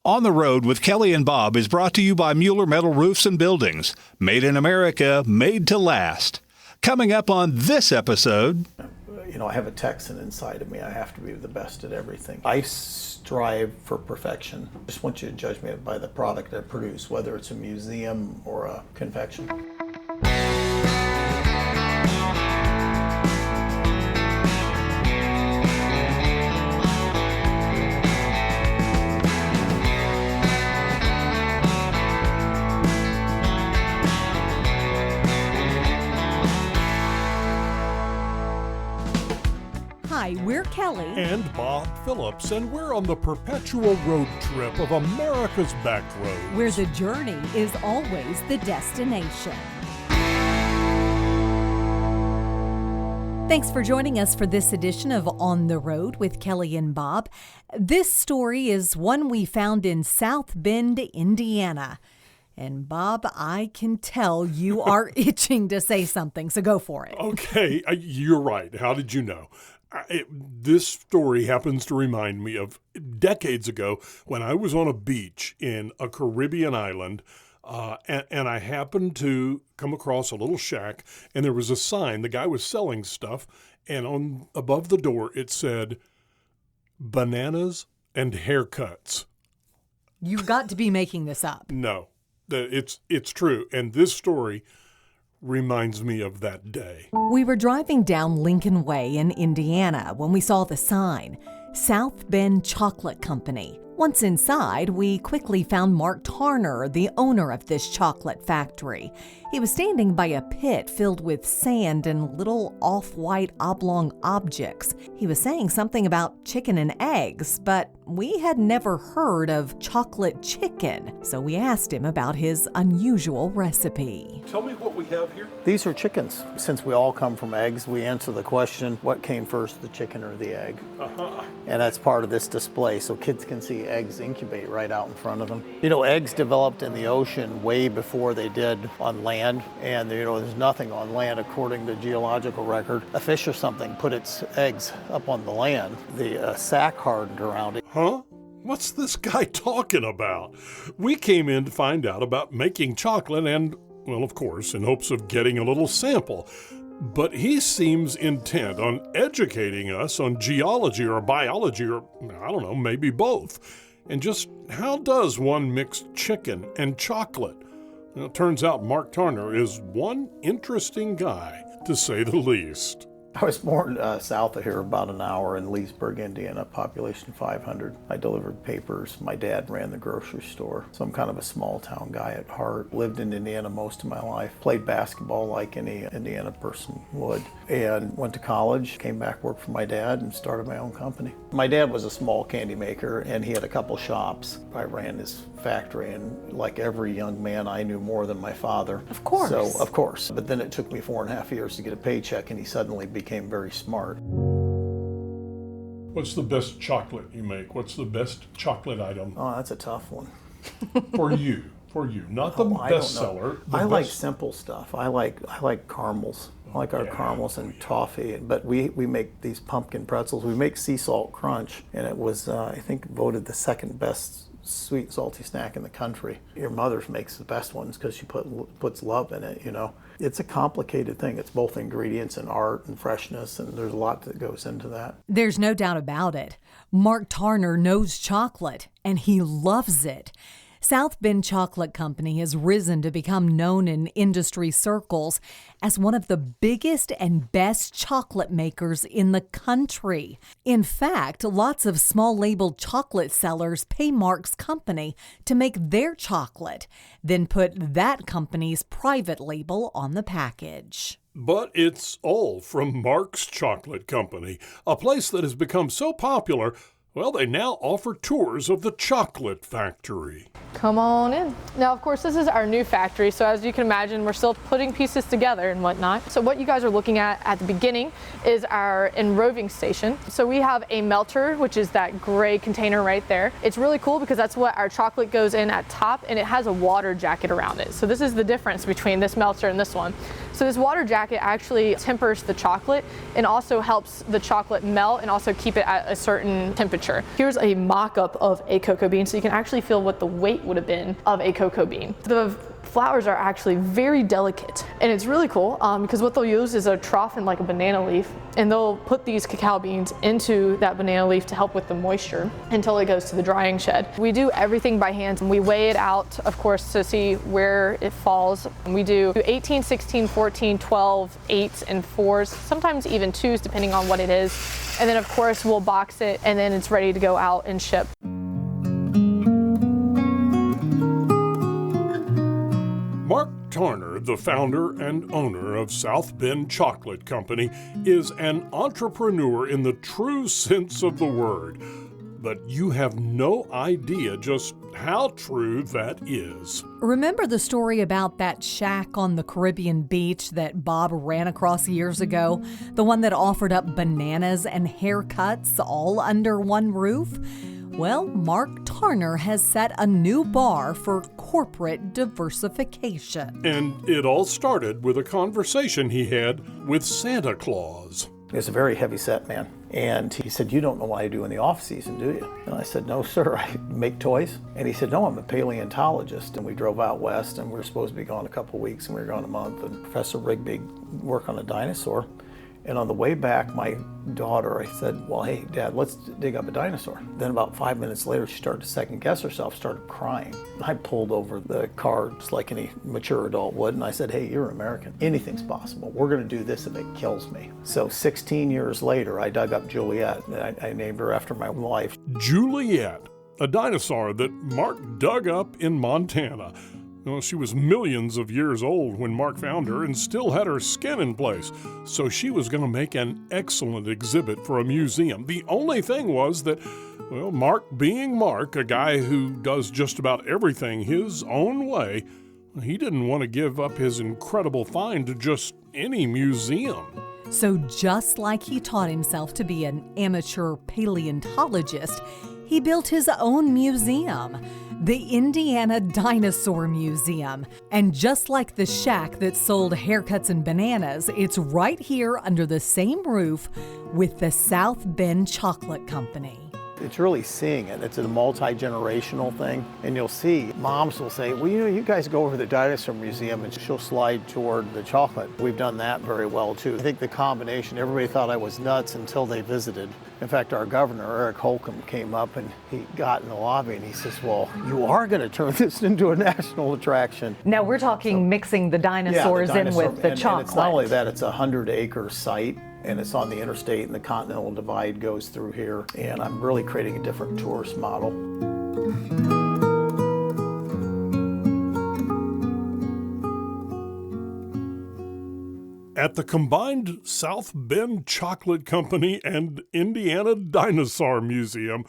On the Road with Kelly and Bob is brought to you by Mueller Metal Roofs and Buildings. Made in America, made to last. Coming up on this episode... I have a Texan inside of me. I have to be the best at everything. I strive for perfection. I just want you to judge me by the product I produce, whether it's a museum or a confection. Hi, we're Kelly and Bob Phillips, and we're on the perpetual road trip of America's back roads, where the journey is always the destination. Thanks for joining us for this edition of On the Road with Kelly and Bob. This story is one we found in South Bend, Indiana. And Bob, I can tell you are itching to say something, so go for it. Okay, you're right. How did you know? This story happens to remind me of decades ago when I was on a beach in a Caribbean island, and I happened to come across a little shack, and there was a sign. The guy was selling stuff, and above the door it said, "Bananas and haircuts." You've got to be making this up. No, it's true, and this story reminds me of that day. We were driving down Lincoln Way in Indiana when we saw the sign, South Bend Chocolate Company. Once inside, we quickly found Mark Tarner, the owner of this chocolate factory. He was standing by a pit filled with sand and little off-white oblong objects. He was saying something about chicken and eggs, but we had never heard of chocolate chicken, so we asked him about his unusual recipe. Tell me what we have here. These are chickens. Since we all come from eggs, we answer the question, what came first, the chicken or the egg? And that's part of this display, so kids can see eggs incubate right out in front of them. Eggs developed in the ocean way before they did on land, and there's nothing on land according to geological record. A fish or something put its eggs up on the land. The sac hardened around it. Huh? What's this guy talking about? We came in to find out about making chocolate and, well, of course, in hopes of getting a little sample. But he seems intent on educating us on geology or biology or, I don't know, maybe both. And just how does one mix chicken and chocolate? Well, it turns out Mark Tarner is one interesting guy, to say the least. I was born south of here, about an hour in Leesburg, Indiana, population 500. I delivered papers. My dad ran the grocery store. So I'm kind of a small town guy at heart. Lived in Indiana most of my life. Played basketball like any Indiana person would. And went to college, came back, worked for my dad, and started my own company. My dad was a small candy maker, and he had a couple shops. I ran his factory, and like every young man, I knew more than my father. Of course. So, of course. But then it took me 4.5 years to get a paycheck, and he suddenly became very smart. What's the best chocolate you make? What's the best chocolate item? Oh, that's a tough one. For you, not the bestseller. I like simple stuff. I like caramels. I like our caramels and toffee. But we make these pumpkin pretzels. We make sea salt crunch, and it was I think voted the second best sweet salty snack in the country. Your mother makes the best ones because she puts love in it. It's a complicated thing. It's both ingredients and art and freshness, and there's a lot that goes into that. There's no doubt about it. Mark Tarner knows chocolate, and he loves it. South Bend Chocolate Company has risen to become known in industry circles as one of the biggest and best chocolate makers in the country. In fact, lots of small labeled chocolate sellers pay Mark's company to make their chocolate, then put that company's private label on the package. But it's all from Mark's Chocolate Company, a place that has become so popular, well, they now offer tours of the chocolate factory. Come on in. Now, of course, this is our new factory, so as you can imagine, we're still putting pieces together and whatnot. So what you guys are looking at the beginning is our enroving station. So we have a melter, which is that gray container right there. It's really cool because that's what our chocolate goes in at top, and it has a water jacket around it. So this is the difference between this melter and this one. So this water jacket actually tempers the chocolate and also helps the chocolate melt and also keep it at a certain temperature. Here's a mock-up of a cocoa bean, so you can actually feel what the weight would have been of a cocoa bean. The flowers are actually very delicate, and it's really cool because what they'll use is a trough and like a banana leaf, and they'll put these cacao beans into that banana leaf to help with the moisture until it goes to the drying shed. We do everything by hand, and we weigh it out, of course, to see where it falls. And we do 18, 16, 14, 12, 8s, and 4s, sometimes even 2s depending on what it is. And then of course we'll box it, and then it's ready to go out and ship. Mark Tarner, the founder and owner of South Bend Chocolate Company, is an entrepreneur in the true sense of the word. But you have no idea just how true that is. Remember the story about that shack on the Caribbean beach that Bob ran across years ago? The one that offered up bananas and haircuts all under one roof? Well, Mark Tarner has set a new bar for corporate diversification. And it all started with a conversation he had with Santa Claus. He was a very heavy-set man. And he said, "You don't know what I do in the off-season, do you?" And I said, "No, sir, I make toys." And he said, "No, I'm a paleontologist." And we drove out west, and we were supposed to be gone a couple of weeks, and we were gone a month. And Professor Rigby worked on a dinosaur. And on the way back, my daughter, I said, "Well, hey, Dad, let's dig up a dinosaur." Then about 5 minutes later, she started to second guess herself, started crying. I pulled over the car just like any mature adult would, and I said, "Hey, you're American. Anything's possible. We're gonna do this if it kills me." So 16 years later, I dug up Juliet, and I named her after my wife. Juliet, a dinosaur that Mark dug up in Montana. Well, she was millions of years old when Mark found her and still had her skin in place, so she was going to make an excellent exhibit for a museum. The only thing was that, well, Mark being Mark, a guy who does just about everything his own way, he didn't want to give up his incredible find to just any museum. So just like he taught himself to be an amateur paleontologist, he built his own museum, the Indiana Dinosaur Museum. And just like the shack that sold haircuts and bananas, it's right here under the same roof with the South Bend Chocolate Company. It's really seeing it. It's a multi-generational thing. And you'll see, moms will say, "Well, you guys go over to the Dinosaur Museum," and she'll slide toward the chocolate. We've done that very well, too. I think the combination, everybody thought I was nuts until they visited. In fact, our governor, Eric Holcomb, came up and he got in the lobby and he says, "Well, you are going to turn this into a national attraction." Now we're talking mixing the dinosaurs the dinosaur, in with the chocolate. And it's not only that, it's a 100-acre site. And it's on the interstate, and the Continental Divide goes through here. And I'm really creating a different tourist model. At the combined South Bend Chocolate Company and Indiana Dinosaur Museum,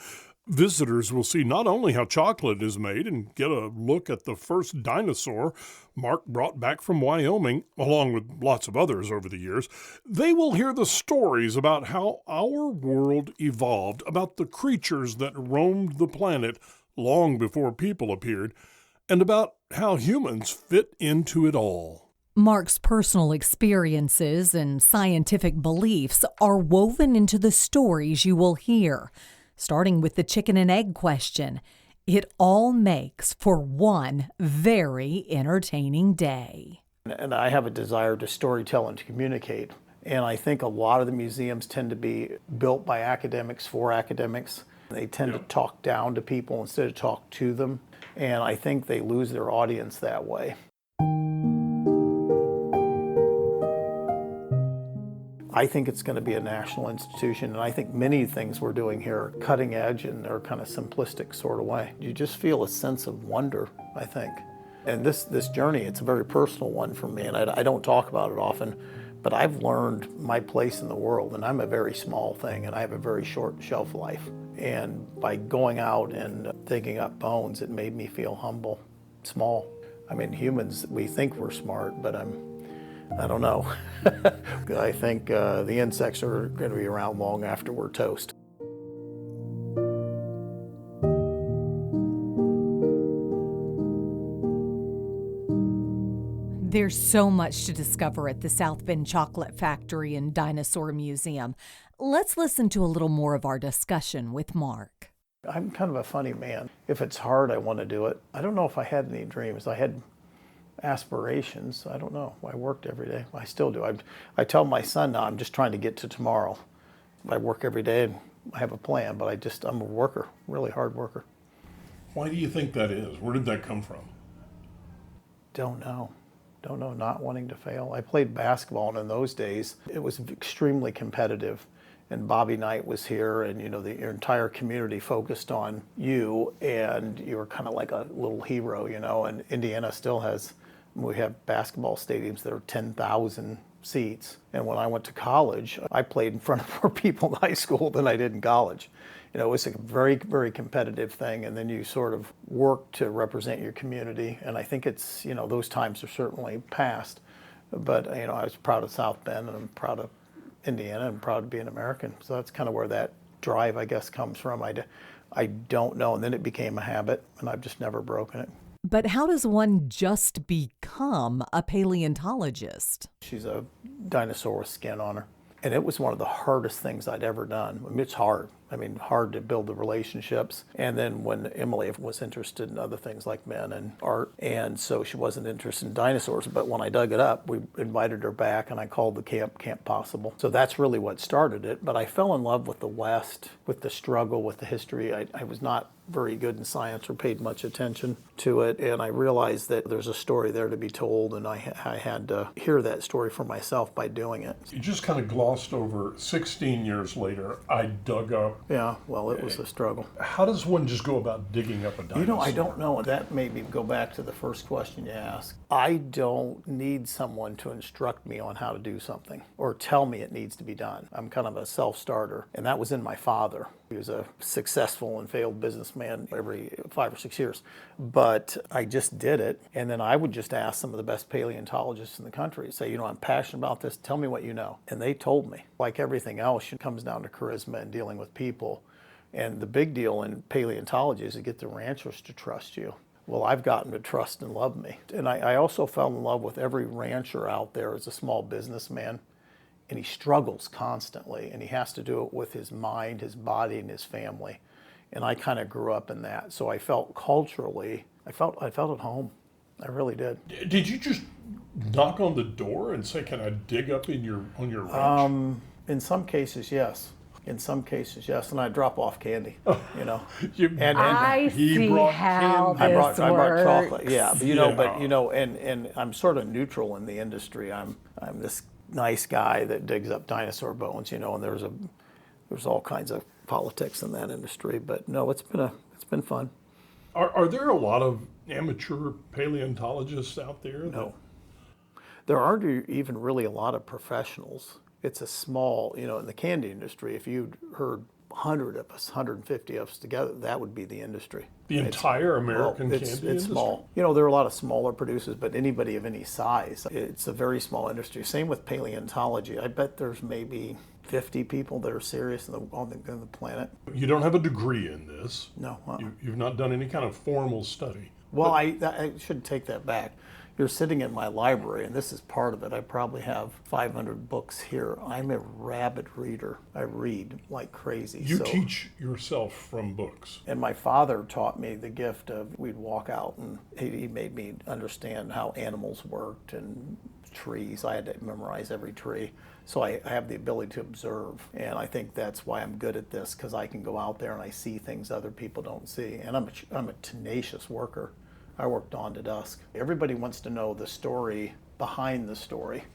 visitors will see not only how chocolate is made and get a look at the first dinosaur Mark brought back from Wyoming, along with lots of others over the years. They will hear the stories about how our world evolved, about the creatures that roamed the planet long before people appeared, and about how humans fit into it all. Mark's personal experiences and scientific beliefs are woven into the stories you will hear. Starting with the chicken and egg question, it all makes for one very entertaining day. And I have a desire to storytell and to communicate. And I think a lot of the museums tend to be built by academics for academics. They tend to talk down to people instead of talk to them. And I think they lose their audience that way. I think it's going to be a national institution, and I think many things we're doing here are cutting edge in their kind of simplistic sort of way. You just feel a sense of wonder, I think. And this journey, it's a very personal one for me, and I don't talk about it often, but I've learned my place in the world, and I'm a very small thing, and I have a very short shelf life. And by going out and digging up bones, it made me feel humble, small. I mean, humans, we think we're smart, but I don't know. I think the insects are going to be around long after we're toast. There's so much to discover at the South Bend Chocolate Factory and Dinosaur Museum. Let's listen to a little more of our discussion with Mark. I'm kind of a funny man. If it's hard, I want to do it. I don't know if I had any dreams. I had aspirations. I don't know. I worked every day. I still do. I tell my son now, I'm just trying to get to tomorrow. I work every day and I have a plan, but I'm a worker, really hard worker. Why do you think that is? Where did that come from? Don't know, not wanting to fail. I played basketball, and in those days, it was extremely competitive. And Bobby Knight was here, and your entire community focused on you, and you were kind of like a little hero, and Indiana still we have basketball stadiums that are 10,000 seats. And when I went to college, I played in front of more people in high school than I did in college. It was a very, very competitive thing, and then you sort of work to represent your community. And I think it's, those times are certainly past. But, I was proud of South Bend, and I'm proud of Indiana, and proud to be an American. So that's kind of where that drive, I guess, comes from. I don't know. And then it became a habit, and I've just never broken it. But how does one just become a paleontologist? She's a dinosaur with skin on her. And it was one of the hardest things I'd ever done. It's hard. Hard to build the relationships. And then when Emily was interested in other things like men and art, and so she wasn't interested in dinosaurs. But when I dug it up, we invited her back, and I called the camp Camp Possible. So that's really what started it. But I fell in love with the West, with the struggle, with the history. I was not very good in science or paid much attention to it, and I realized that there's a story there to be told, and I had to hear that story for myself by doing it. You just kind of glossed over 16 years later, I dug up. Yeah, well, it was a struggle. How does one just go about digging up a dinosaur? I don't know. That made me go back to the first question you asked. I don't need someone to instruct me on how to do something or tell me it needs to be done. I'm kind of a self-starter, and that was in my father. He was a successful and failed businessman every 5 or 6 years. But I just did it, and then I would just ask some of the best paleontologists in the country, say, I'm passionate about this, tell me what you know. And they told me. Like everything else, it comes down to charisma and dealing with people. And the big deal in paleontology is to get the ranchers to trust you. Well, I've gotten to trust and love me. And I also fell in love with every rancher out there as a small businessman. And he struggles constantly, and he has to do it with his mind, his body, and his family. And I kind of grew up in that. So I felt culturally, I felt at home. I really did. Did you just knock on the door and say, "Can I dig up on your ranch"? In some cases, yes. In some cases, yes. And I drop off candy, I see how this works. I brought chocolate, yeah. But and I'm sort of neutral in the industry. I'm this nice guy that digs up dinosaur bones, and there's all kinds of politics in that industry. But no, it's been fun. Are there a lot of amateur paleontologists out there? No. There aren't even really a lot of professionals. It's a small, in the candy industry, if you'd heard 100 of us, 150 of us together, that would be the industry. The entire American candy industry? It's small. There are a lot of smaller producers, but anybody of any size, it's a very small industry. Same with paleontology. I bet there's maybe 50 people that are serious on the planet. You don't have a degree in this. No. You've not done any kind of formal study. Well, I should take that back. You're sitting in my library, and this is part of it. I probably have 500 books here. I'm a rabid reader. I read like crazy. You teach yourself from books. And my father taught me the gift of, we'd walk out, and he made me understand how animals worked and trees. I had to memorize every tree. So I have the ability to observe, and I think that's why I'm good at this, because I can go out there and I see things other people don't see. And I'm a tenacious worker. I work dawn to dusk. Everybody wants to know the story behind the story.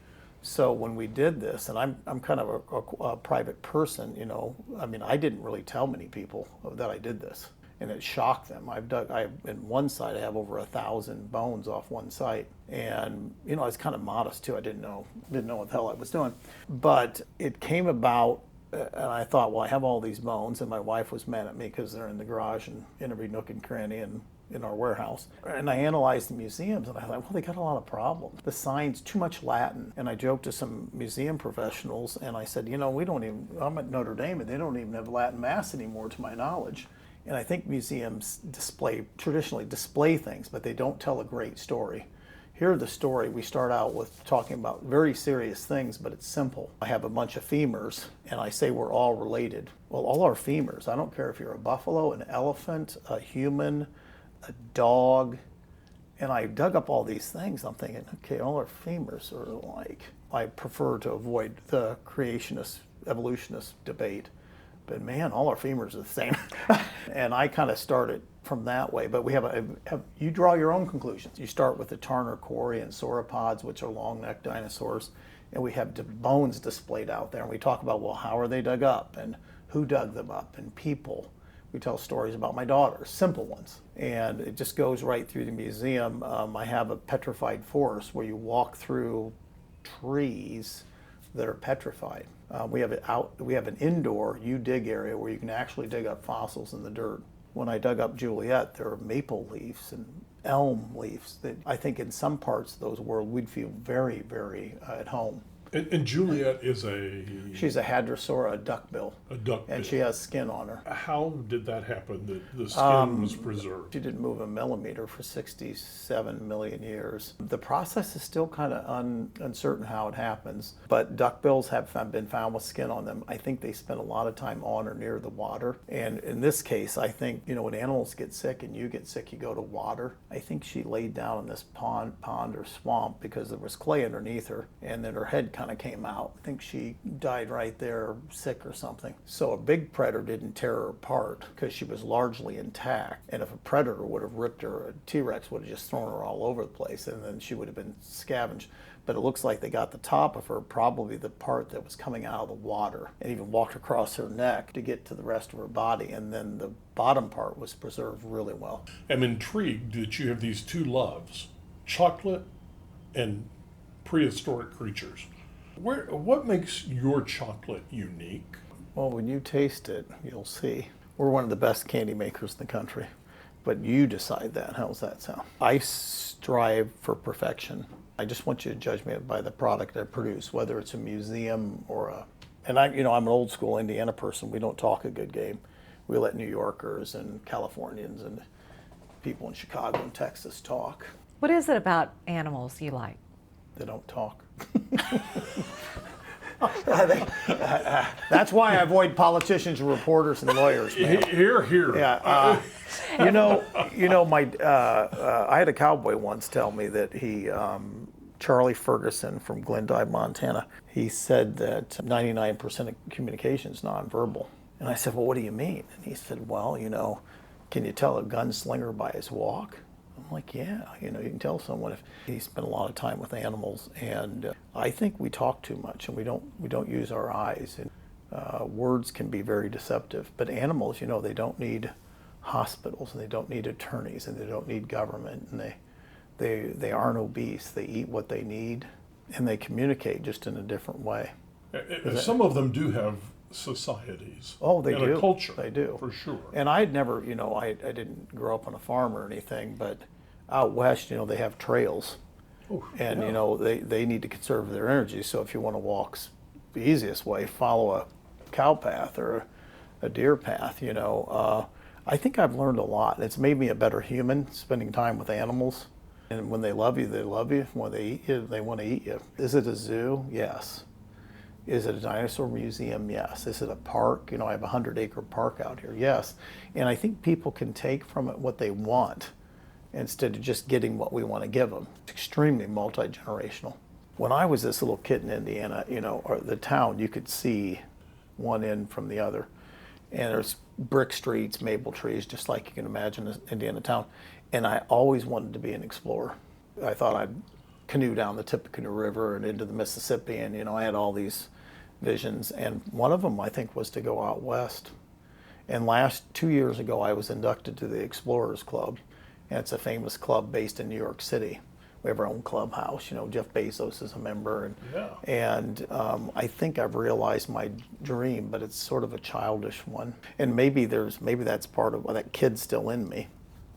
So when we did this, and I'm kind of a private person, I didn't really tell many people that I did this, and it shocked them. In one site, I have over 1,000 bones off one site, and I was kind of modest too. I didn't know what the hell I was doing, but it came about. And I thought, well, I have all these bones, and my wife was mad at me because they're in the garage and in every nook and cranny and in our warehouse. And I analyzed the museums, and I thought, well, they got a lot of problems. The signs, too much Latin. And I joked to some museum professionals, and I said, I'm at Notre Dame, and they don't even have Latin Mass anymore, to my knowledge. And I think museums traditionally display things, but they don't tell a great story. Here, the story, we start out with talking about very serious things, but it's simple. I have a bunch of femurs, and I say we're all related. Well, all our femurs, I don't care if you're a buffalo, an elephant, a human, a dog, and I dug up all these things. I'm thinking, okay, all our femurs are alike. I prefer to avoid the creationist, evolutionist debate, but man, all our femurs are the same. And I kind of started from that way, but we have you draw your own conclusions. You start with the Tarner Quarry and sauropods, which are long-necked dinosaurs, and we have bones displayed out there, and we talk about, well, how are they dug up, and who dug them up, and people. We tell stories about my daughters, simple ones, and it just goes right through the museum. I have a petrified forest where you walk through trees that are petrified. We have an indoor dig area where you can actually dig up fossils in the dirt. When I dug up Juliet, there are maple leaves and elm leaves that I think in some parts of those world we'd feel very, very at home. And Juliet is She's a hadrosaur, a duckbill. A duckbill. And she has skin on her. How did that happen, that the skin was preserved? She didn't move a millimeter for 67 million years. The process is still kind of uncertain how it happens, but duckbills have been found with skin on them. I think they spend a lot of time on or near the water. And in this case, I think, when animals get sick and you get sick, you go to water. I think she laid down in this pond or swamp because there was clay underneath her, and then her head kind of came out. I think she died right there, sick or something. So a big predator didn't tear her apart because she was largely intact. And if a predator would have ripped her, a T-Rex would have just thrown her all over the place, and then she would have been scavenged. But it looks like they got the top of her, probably the part that was coming out of the water, and even walked across her neck to get to the rest of her body. And then the bottom part was preserved really well. I'm intrigued that you have these two loves, chocolate and prehistoric creatures. What makes your chocolate unique? Well, when you taste it, you'll see. We're one of the best candy makers in the country, but you decide that. How's that sound? I strive for perfection. I just want you to judge me by the product I produce, whether it's a museum or and I'm an old school Indiana person. We don't talk a good game. We let New Yorkers and Californians and people in Chicago and Texas talk. What is it about animals you like? They don't talk. That's why I avoid politicians and reporters and lawyers, man. Here. Yeah. I had a cowboy once tell me that he, Charlie Ferguson from Glendive, Montana, he said that 99% of communication is nonverbal. And I said, well, what do you mean? And he said, well, can you tell a gunslinger by his walk? I'm like, yeah, you can tell someone if he spent a lot of time with animals, and I think we talk too much, and we don't use our eyes. And words can be very deceptive, but animals, they don't need hospitals, and they don't need attorneys, and they don't need government, and they aren't obese. They eat what they need, and they communicate just in a different way. Some of them do have societies. Oh, they and do. A culture. They do. For sure. And I'd never, I didn't grow up on a farm or anything, but out west, they have trails. Oh, and, yeah. they need to conserve their energy. So if you want to walk the easiest way, follow a cow path or a deer path, I think I've learned a lot. It's made me a better human, spending time with animals. And when they love you, they love you. When they eat you, they want to eat you. Is it a zoo? Yes. Is it a dinosaur museum? Yes. Is it a park? I have a 100-acre park out here. Yes. And I think people can take from it what they want instead of just getting what we want to give them. It's extremely multi-generational. When I was this little kid in Indiana, or the town, you could see one end from the other. And there's brick streets, maple trees, just like you can imagine in Indiana town. And I always wanted to be an explorer. I thought I'd canoe down the Tippecanoe River and into the Mississippi, and I had all these visions, and one of them I think was to go out west. And 2 years ago I was inducted to the Explorers Club, and it's a famous club based in New York City. We have our own clubhouse. Jeff Bezos is a member, and I think I've realized my dream, but it's sort of a childish one. And maybe that's part of that kid's still in me.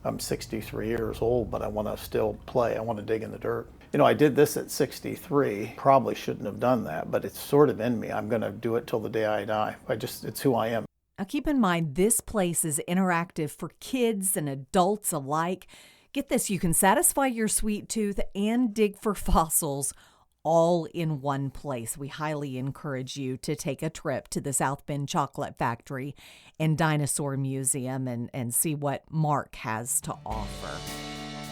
I'm 63 years old, but I want to still play. I want to dig in the dirt. I did this at 63. Probably shouldn't have done that, but it's sort of in me. I'm going to do it till the day I die. It's who I am. Now keep in mind, this place is interactive for kids and adults alike. Get this, you can satisfy your sweet tooth and dig for fossils all in one place. We highly encourage you to take a trip to the South Bend Chocolate Factory and Dinosaur Museum and see what Mark has to offer.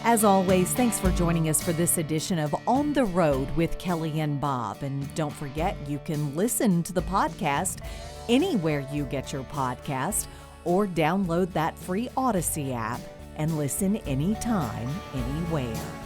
As always, thanks for joining us for this edition of On the Road with Kelly and Bob. And don't forget, you can listen to the podcast anywhere you get your podcast, or download that free Odyssey app and listen anytime, anywhere.